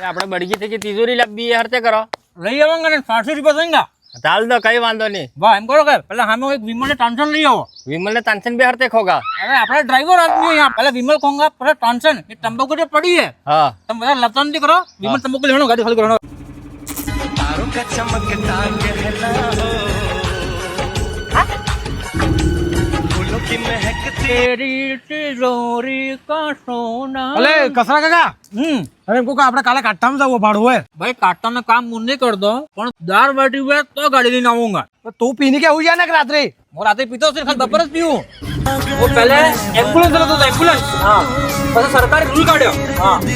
આપણે બળગી થઈ તિજોરી લાવી હરતે કરો લઈ આવાંગા ને 60 રૂપિયા સંગા ચાલ તો કઈ વાંધો નહીં વાહ એમ કરો કે પેલા સામે એક વિમલને ટેન્શન લઈ આવો વિમલ ને તાનસેન બે હરતે ખોગા અરે આપણે ડ્રાઈવર આદમી અહીંયા પેલા વિમલ કોંગા પછી ટેન્શન એ તંબાકુ જે પડી છે હા તમે બધા લપતા નથી કરો વિમલ તંબાકુ લેવાનો ગાડી ખાલી કરવાનો तारों का चमकता कहना हो फूलों की महकती તેરી તિજોરી કા સોના અલે કસરા કાકા અરે એમ કહું કે આપણે કાલે કાઠામાં જવું ભાડું હોય ભાઈ કાટવાનું કામ હું નહીં કરતો પણ દાર બાટી હોય તો ગાડી લઈને આવુંગા તો તું પીને કે આવું જાય ને કે રાત્રે હું રાતે પીતો છે ખાલી બપોર જ પીવું वो पहले एम्बुलेंस चलाता था एम्बुलेंस हाँ પછી સરકારે રૂલ કાઢ્યો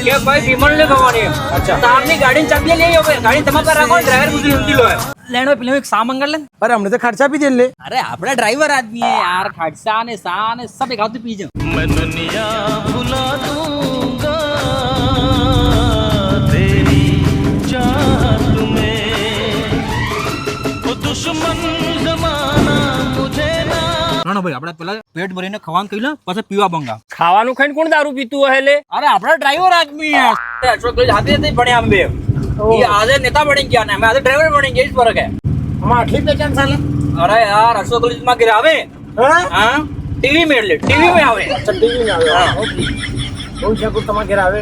કે ભાઈ વિમલ ને ભવાની અચ્છા તો આપની ગાડીની ચાબી લઈ આવો ગાડી તમારા પર રાખો ડ્રાઈવર બુદ્ધિ સમજી લો લેણો પેલો એક સામાન કાઢ લે અરે અમને તો ખર્ચા પી દે લે અરે આપણે ડ્રાઈવર આદમી है यार खड़सा ने सा ने सब एक हाथ पी जाओ मैं दुनिया भुला दूंगा तेरी चाहत में वो दुश्मन जमाना मुझे ना ના ભાઈ આપણે પેલા પેટ ભરીને ખાવાનું કહી લે પછી પીવા બંગા ખાવાનું ખાઈને કોણ દારૂ પીતું હોય લે અરે આપણા ડ્રાઈવર આદમી है अशोक गज हाथे से बने हम बे ये आज नेता बने क्या ना मैं आज ड्राइवर बनेंगे इस फर्क है આમાં આટલી પેચાન ચાલે अरे यार अशोक गज में गिरावे હા हाँ टीवी में ले टीवी में आवे ટીવી ને આવે બહુ છે તમારા ઘરે આવે